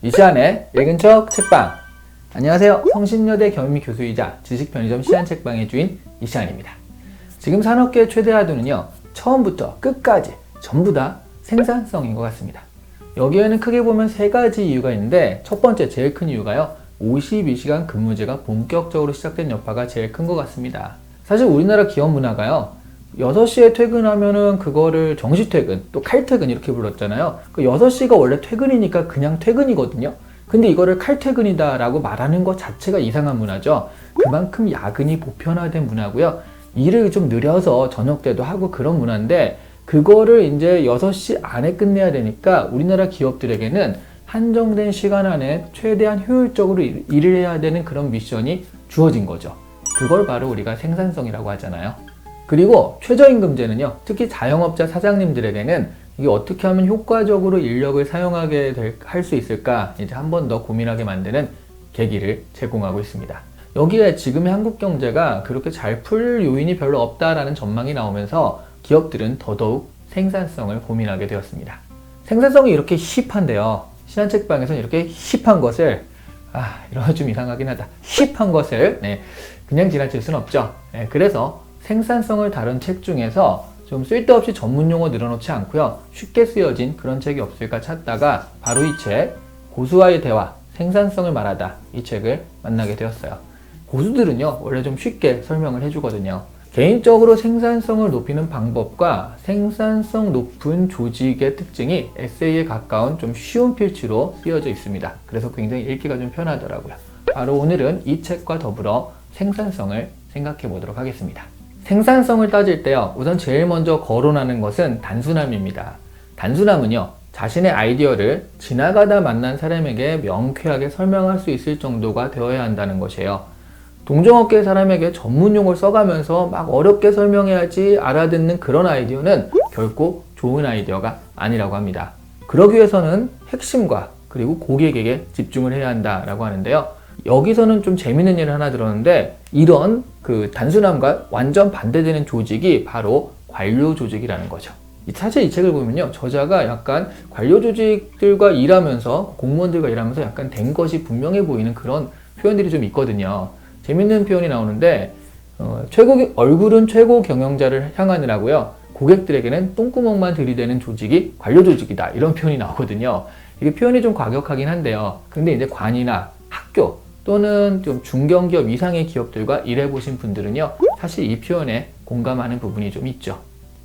이시안의 읽은 척 책방. 안녕하세요. 성신여대 겸임이 교수이자 지식편의점 시안책방의 주인 이시안입니다. 지금 산업계의 최대 하도는요, 처음부터 끝까지 전부 다 생산성인 것 같습니다. 여기에는 크게 보면 세 가지 이유가 있는데, 첫 번째 제일 큰 이유가요, 52시간 근무제가 본격적으로 시작된 여파가 제일 큰 것 같습니다. 사실 우리나라 기업 문화가요, 6시에 퇴근하면은 그거를 정시퇴근, 또 칼퇴근 이렇게 불렀잖아요. 그 6시가 원래 퇴근이니까 그냥 퇴근이거든요. 근데 이거를 칼퇴근이다 라고 말하는 것 자체가 이상한 문화죠. 그만큼 야근이 보편화된 문화고요. 일을 좀 느려서 저녁 때도 하고 그런 문화인데, 그거를 이제 6시 안에 끝내야 되니까 우리나라 기업들에게는 한정된 시간 안에 최대한 효율적으로 일을 해야 되는 그런 미션이 주어진 거죠. 그걸 바로 우리가 생산성이라고 하잖아요. 그리고 최저임금제는요, 특히 자영업자 사장님들에게는 이게 어떻게 하면 효과적으로 인력을 사용하게 할 수 있을까, 이제 한 번 더 고민하게 만드는 계기를 제공하고 있습니다. 여기에 지금의 한국 경제가 그렇게 잘 풀 요인이 별로 없다라는 전망이 나오면서 기업들은 더더욱 생산성을 고민하게 되었습니다. 생산성이 이렇게 힙한데요, 시안책방에서는 이렇게 힙한 것을, 이런 거 좀 이상하긴 하다. 힙한 것을 그냥 지나칠 수는 없죠. 그래서 생산성을 다룬 책 중에서 좀 쓸데없이 전문 용어 늘어놓지 않고요, 쉽게 쓰여진 그런 책이 없을까 찾다가 바로 이 책, 고수와의 대화, 생산성을 말하다, 이 책을 만나게 되었어요. 고수들은요, 원래 좀 쉽게 설명을 해주거든요. 개인적으로 생산성을 높이는 방법과 생산성 높은 조직의 특징이 에세이에 가까운 좀 쉬운 필치로 쓰여져 있습니다. 그래서 굉장히 읽기가 좀 편하더라고요. 바로 오늘은 이 책과 더불어 생산성을 생각해 보도록 하겠습니다. 생산성을 따질 때요, 우선 제일 먼저 거론하는 것은 단순함입니다. 단순함은요, 자신의 아이디어를 지나가다 만난 사람에게 명쾌하게 설명할 수 있을 정도가 되어야 한다는 것이에요. 동종업계 사람에게 전문 용어를 써가면서 막 어렵게 설명해야지 알아듣는 그런 아이디어는 결코 좋은 아이디어가 아니라고 합니다. 그러기 위해서는 핵심과 그리고 고객에게 집중을 해야 한다라고 하는데요. 여기서는 좀 재밌는 일을 하나 들었는데, 이런 그 단순함과 완전 반대되는 조직이 바로 관료 조직이라는 거죠. 사실 이 책을 보면요, 저자가 약간 관료 조직들과 일하면서, 공무원들과 일하면서 약간 된 것이 분명해 보이는 그런 표현들이 좀 있거든요. 재밌는 표현이 나오는데, 얼굴은 최고 경영자를 향하느라고요, 고객들에게는 똥구멍만 들이대는 조직이 관료 조직이다, 이런 표현이 나오거든요. 이게 표현이 좀 과격하긴 한데요. 근데 이제 관이나 학교 또는 좀 중견기업 이상의 기업들과 일해보신 분들은요, 사실 이 표현에 공감하는 부분이 좀 있죠.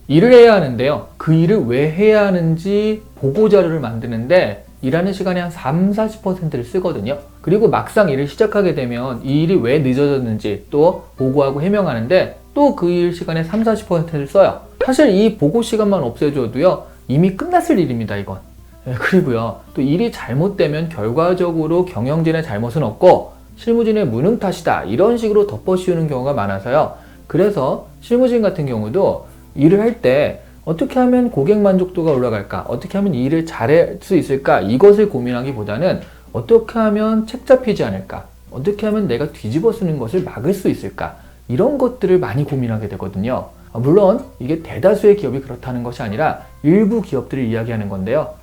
일을 해야 하는데요, 그 일을 왜 해야 하는지 보고자료를 만드는데 일하는 시간의 한 30-40%를 쓰거든요. 그리고 막상 일을 시작하게 되면 이 일이 왜 늦어졌는지 또 보고하고 해명하는데 또 그 일 시간의 30-40%를 써요. 사실 이 보고 시간만 없애줘도요, 이미 끝났을 일입니다, 이건. 그리고요, 또 일이 잘못되면 결과적으로 경영진의 잘못은 없고 실무진의 무능 탓이다, 이런 식으로 덮어씌우는 경우가 많아서요. 그래서 실무진 같은 경우도 일을 할 때 어떻게 하면 고객 만족도가 올라갈까, 어떻게 하면 이 일을 잘할 수 있을까, 이것을 고민하기보다는 어떻게 하면 책 잡히지 않을까, 어떻게 하면 내가 뒤집어 쓰는 것을 막을 수 있을까, 이런 것들을 많이 고민하게 되거든요. 물론 이게 대다수의 기업이 그렇다는 것이 아니라 일부 기업들을 이야기하는 건데요,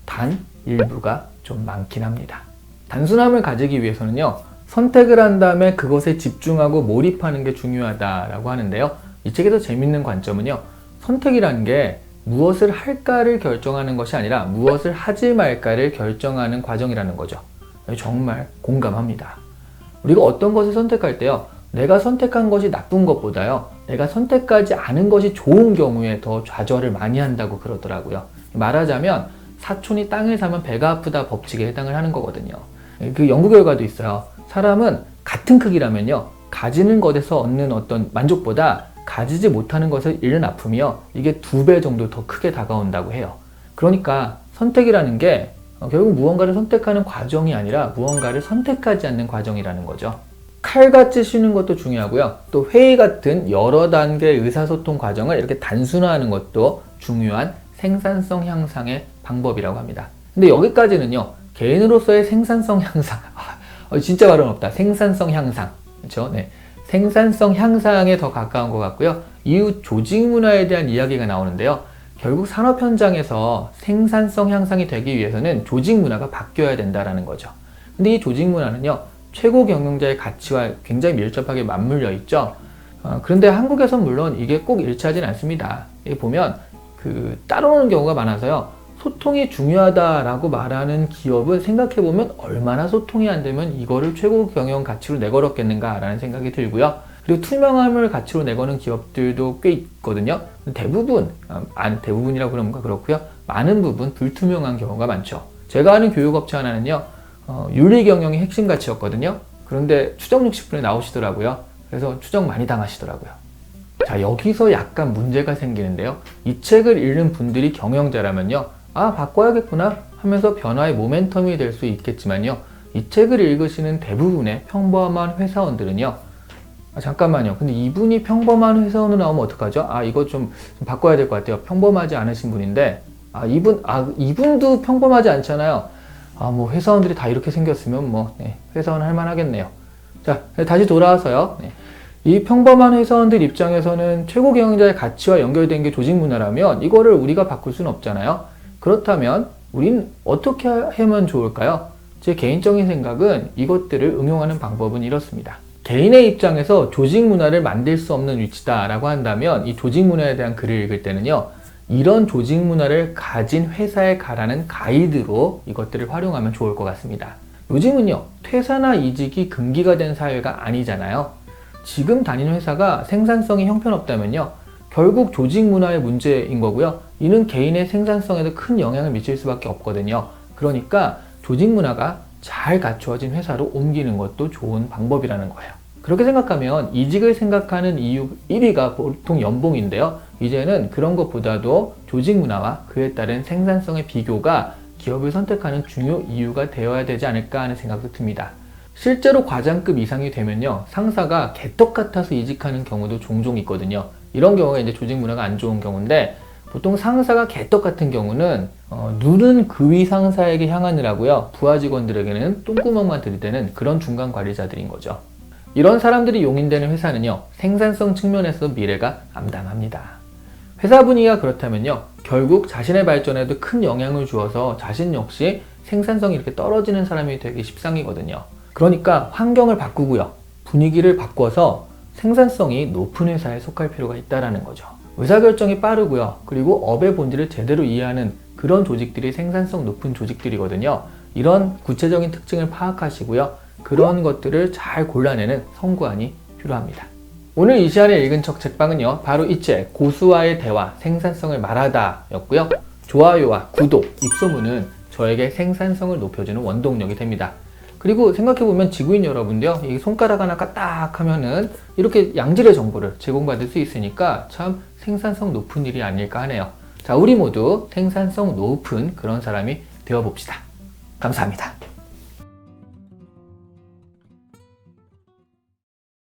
단 일부가 좀 많긴 합니다. 단순함을 가지기 위해서는요, 선택을 한 다음에 그것에 집중하고 몰입하는 게 중요하다라고 하는데요, 이 책에서 재밌는 관점은요, 선택이라는 게 무엇을 할까를 결정하는 것이 아니라 무엇을 하지 말까를 결정하는 과정이라는 거죠. 정말 공감합니다. 우리가 어떤 것을 선택할 때요, 내가 선택한 것이 나쁜 것보다요, 내가 선택하지 않은 것이 좋은 경우에 더 좌절을 많이 한다고 그러더라고요. 말하자면 사촌이 땅을 사면 배가 아프다 법칙에 해당을 하는 거거든요. 그 연구 결과도 있어요. 사람은 같은 크기라면요, 가지는 것에서 얻는 어떤 만족보다 가지지 못하는 것을 잃는 아픔이요, 이게 2배 정도 더 크게 다가온다고 해요. 그러니까 선택이라는 게 결국 무언가를 선택하는 과정이 아니라 무언가를 선택하지 않는 과정이라는 거죠. 칼같이 쉬는 것도 중요하고요, 또 회의 같은 여러 단계의 의사소통 과정을 이렇게 단순화하는 것도 중요한 생산성 향상의 방법이라고 합니다. 근데 여기까지는요, 개인으로서의 생산성 향상, 진짜 발음 없다. 생산성 향상, 그렇죠? 네, 생산성 향상에 더 가까운 것 같고요. 이후 조직 문화에 대한 이야기가 나오는데요, 결국 산업 현장에서 생산성 향상이 되기 위해서는 조직 문화가 바뀌어야 된다라는 거죠. 근데 이 조직 문화는요, 최고 경영자의 가치와 굉장히 밀접하게 맞물려 있죠. 그런데 한국에선 물론 이게 꼭 일치하진 않습니다. 보면 따라오는 경우가 많아서요. 소통이 중요하다라고 말하는 기업은 생각해보면 얼마나 소통이 안 되면 이거를 최고 경영 가치로 내걸었겠는가라는 생각이 들고요. 그리고 투명함을 가치로 내거는 기업들도 꽤 있거든요. 대부분이라고 그러면 그렇고요. 많은 부분 불투명한 경우가 많죠. 제가 아는 교육업체 하나는요, 윤리 경영이 핵심 가치였거든요. 그런데 추정 60분에 나오시더라고요. 그래서 추정 많이 당하시더라고요. 자, 여기서 약간 문제가 생기는데요. 이 책을 읽는 분들이 경영자라면요, 아, 바꿔야겠구나 하면서 변화의 모멘텀이 될 수 있겠지만요, 이 책을 읽으시는 대부분의 평범한 회사원들은요, 잠깐만요. 근데 이분이 평범한 회사원으로 나오면 어떡하죠? 이거 좀 바꿔야 될 것 같아요. 평범하지 않으신 분인데, 이분도 평범하지 않잖아요. 뭐 회사원들이 다 이렇게 생겼으면 회사원 할 만하겠네요. 자, 다시 돌아와서요. 이 평범한 회사원들 입장에서는 최고 경영자의 가치와 연결된 게 조직 문화라면 이거를 우리가 바꿀 수는 없잖아요. 그렇다면 우린 어떻게 하면 좋을까요? 제 개인적인 생각은 이것들을 응용하는 방법은 이렇습니다. 개인의 입장에서 조직 문화를 만들 수 없는 위치다라고 한다면 이 조직 문화에 대한 글을 읽을 때는요, 이런 조직 문화를 가진 회사에 가라는 가이드로 이것들을 활용하면 좋을 것 같습니다. 요즘은요, 퇴사나 이직이 금기가 된 사회가 아니잖아요. 지금 다니는 회사가 생산성이 형편없다면요, 결국 조직 문화의 문제인 거고요. 이는 개인의 생산성에도 큰 영향을 미칠 수밖에 없거든요. 그러니까 조직 문화가 잘 갖추어진 회사로 옮기는 것도 좋은 방법이라는 거예요. 그렇게 생각하면 이직을 생각하는 이유 1위가 보통 연봉인데요. 이제는 그런 것보다도 조직 문화와 그에 따른 생산성의 비교가 기업을 선택하는 중요 이유가 되어야 되지 않을까 하는 생각도 듭니다. 실제로 과장급 이상이 되면요, 상사가 개떡 같아서 이직하는 경우도 종종 있거든요. 이런 경우가 이제 조직 문화가 안 좋은 경우인데, 보통 상사가 개떡 같은 경우는 눈은 그 위 상사에게 향하느라고요, 부하 직원들에게는 똥구멍만 들이대는 그런 중간 관리자들인 거죠. 이런 사람들이 용인되는 회사는요, 생산성 측면에서 미래가 암담합니다. 회사 분위기가 그렇다면요, 결국 자신의 발전에도 큰 영향을 주어서 자신 역시 생산성이 이렇게 떨어지는 사람이 되기 십상이거든요. 그러니까 환경을 바꾸고요, 분위기를 바꿔서 생산성이 높은 회사에 속할 필요가 있다는 거죠. 의사결정이 빠르고요, 그리고 업의 본질을 제대로 이해하는 그런 조직들이 생산성 높은 조직들이거든요. 이런 구체적인 특징을 파악하시고요, 그런 것들을 잘 골라내는 선구안이 필요합니다. 오늘 이 시간에 읽은 척 책방은요, 바로 이 책 고수와의 대화, 생산성을 말하다 였고요. 좋아요와 구독, 입소문은 저에게 생산성을 높여주는 원동력이 됩니다. 그리고 생각해보면 지구인 여러분도요, 이 손가락 하나 까딱 하면은 이렇게 양질의 정보를 제공받을 수 있으니까 참 생산성 높은 일이 아닐까 하네요. 자, 우리 모두 생산성 높은 그런 사람이 되어봅시다. 감사합니다.